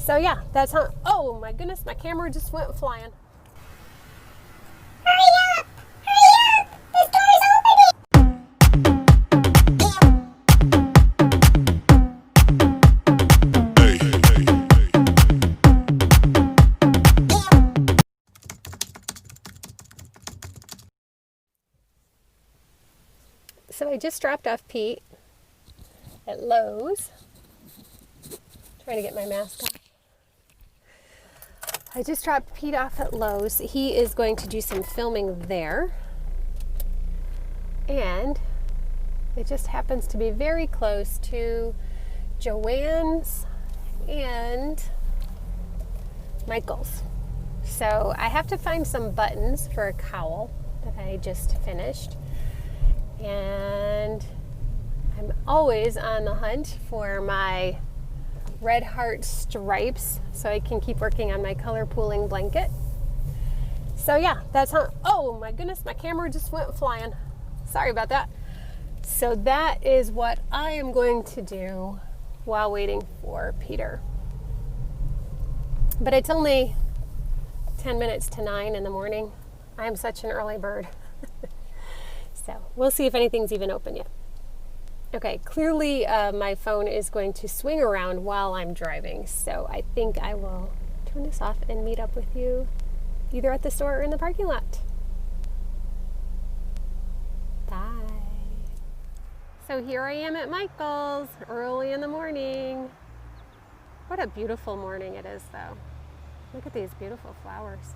So yeah, that's how, oh my goodness, my camera just went flying. Hurry up! Hurry up! This door's opening! So I just dropped off Pete at Lowe's. Trying to get my mask off. I just dropped Pete off at Lowe's. He is going to do some filming there. And it just happens to be very close to Joann's and Michael's. So I have to find some buttons for a cowl that I just finished. And I'm always on the hunt for my red heart stripes so I can keep working on my color pooling blanket. So yeah, that's how, oh my goodness, my camera just went flying. Sorry about that. So that is what I am going to do while waiting for Peter. But it's only 10 minutes to 9 in the morning. I am such an early bird. So we'll see if anything's even open yet. Okay, clearly my phone is going to swing around while I'm driving, so I think I will turn this off and meet up with you either at the store or in the parking lot. Bye. So here I am at Michael's early in the morning. What a beautiful morning it is, though. Look at these beautiful flowers.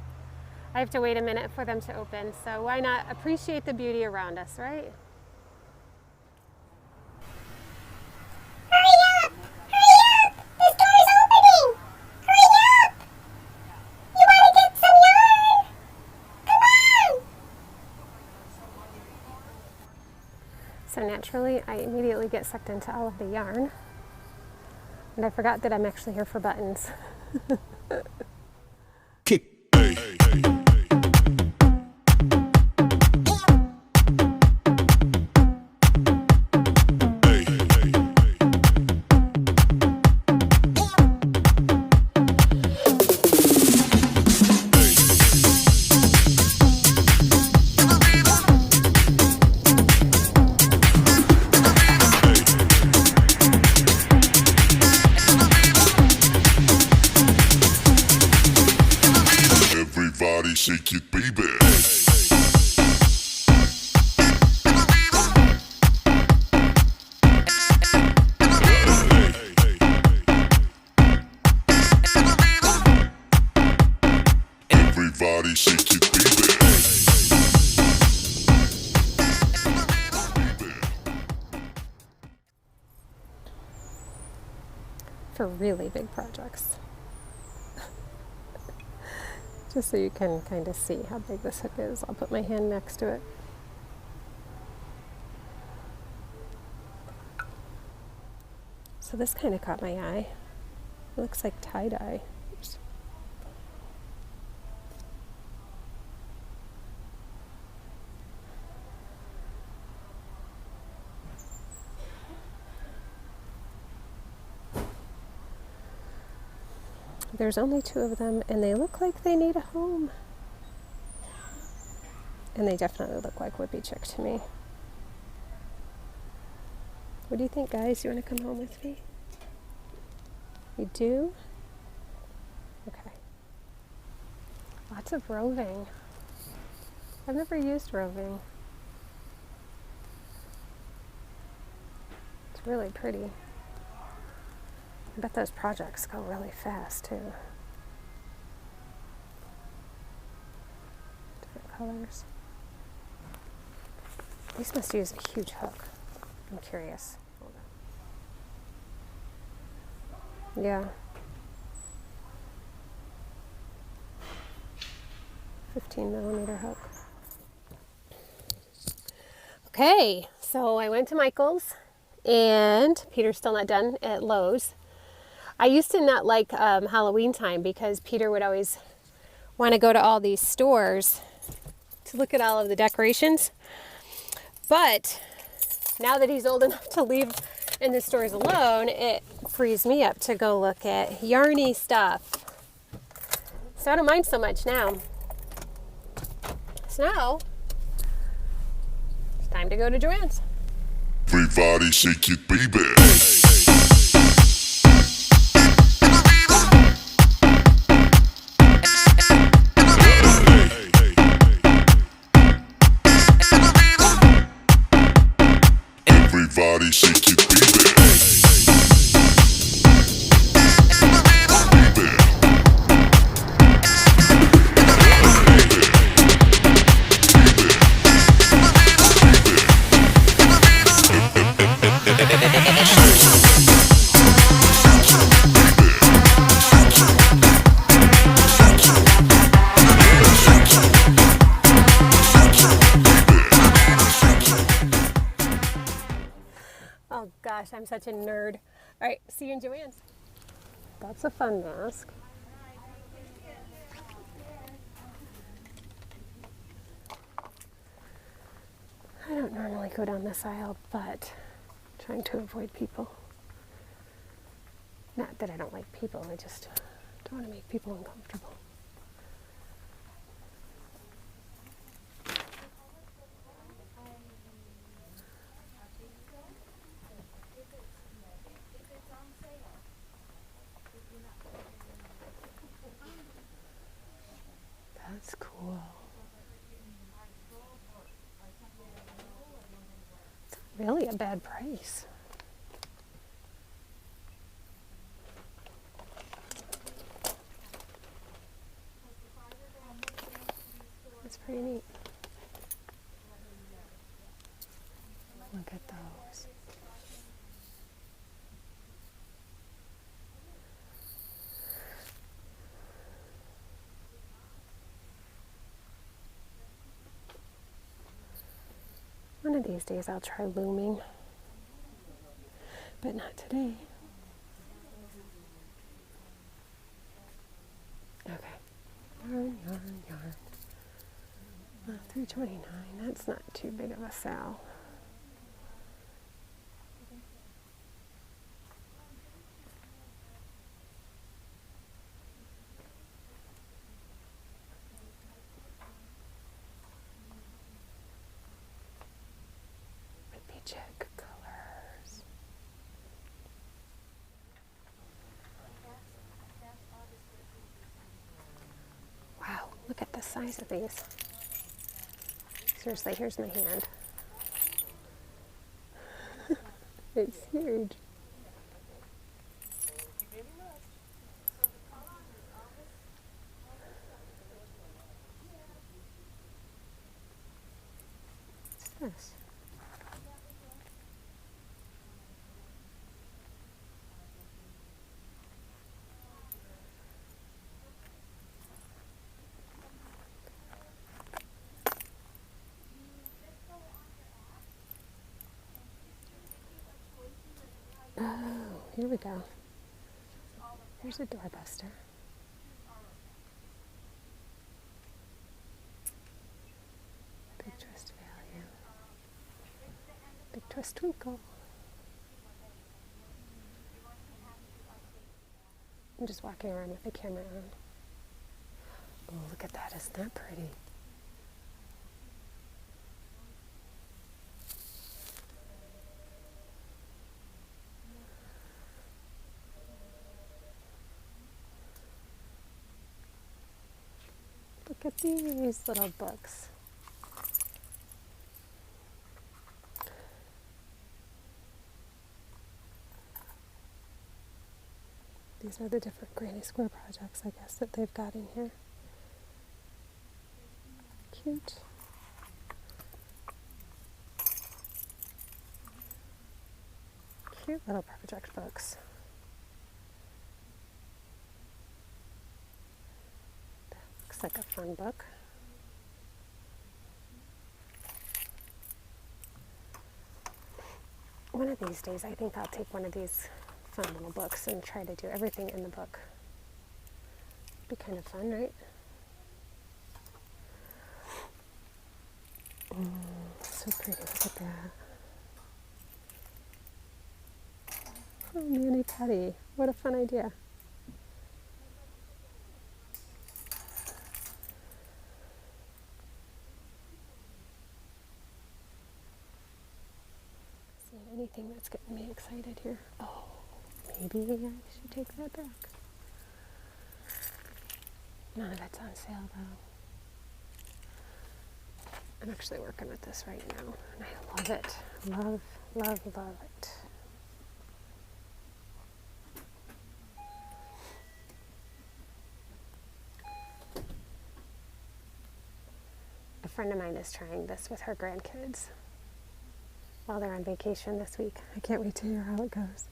I have to wait a minute for them to open, so why not appreciate the beauty around us, right? Hurry up! Hurry up! This door's opening! Hurry up! You want to get some yarn? Come on! So naturally, I immediately get sucked into all of the yarn. And I forgot that I'm actually here for buttons. Kick. Everybody shake it, baby. Everybody shake it, baby. For really big projects. Just so you can kind of see how big this hook is, I'll put my hand next to it. So this kind of caught my eye. It looks like tie-dye. Oops. There's only 2 of them, and they look like they need a home. And they definitely look like Whippy Chick to me. What do you think, guys? You want to come home with me? You do? Okay. Lots of roving. I've never used roving. It's really pretty. I bet those projects go really fast too. Different colors. These must use a huge hook. I'm curious. Hold on. Yeah. 15mm hook. Okay, so I went to Michael's and Peter's still not done at Lowe's. I used to not like Halloween time because Peter would always want to go to all these stores to look at all of the decorations. But now that he's old enough to leave in the stores alone, it frees me up to go look at yarny stuff. So I don't mind so much now. So now, it's time to go to Joann's. Everybody shake it, baby. Everybody shake it, baby. Oh gosh, I'm such a nerd. All right, see you in Joann's. That's a fun mask. I don't normally go down this aisle, but I'm trying to avoid people. Not that I don't like people, I just don't want to make people uncomfortable. That's cool. It's really a bad price. That's pretty neat. Look at those. One of these days I'll try looming, but not today. Okay. Yarn, yarn, yarn. $3.29. That's not too big of a sale. Check colors. Wow, look at the size of these. Seriously, here's my hand. It's huge. What's this? Oh, here we go. Here's a doorbuster. Big twist value. Big twist twinkle. I'm just walking around with the camera on. Oh, look at that. Isn't that pretty? Look at these little books. These are the different Granny Square projects, I guess, that they've got in here. Cute. Cute little project books. That looks like a fun book. One of these days, I think I'll take one of these fun little books and try to do everything in the book. Be kind of fun, right? So pretty, look at that. Oh, Manny Petty. What a fun idea. See anything that's getting me excited here? Oh, maybe I should take that back. None of it's on sale though. I'm actually working with this right now, and I love it. Love, love, love it. A friend of mine is trying this with her grandkids while they're on vacation this week. I can't wait to hear how it goes.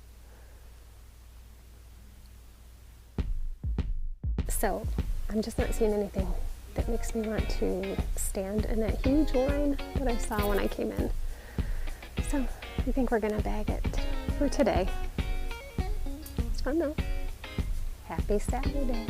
So, I'm just not seeing anything that makes me want to stand in that huge line that I saw when I came in. So, I think we're gonna bag it for today. It's fun though. Happy Saturday.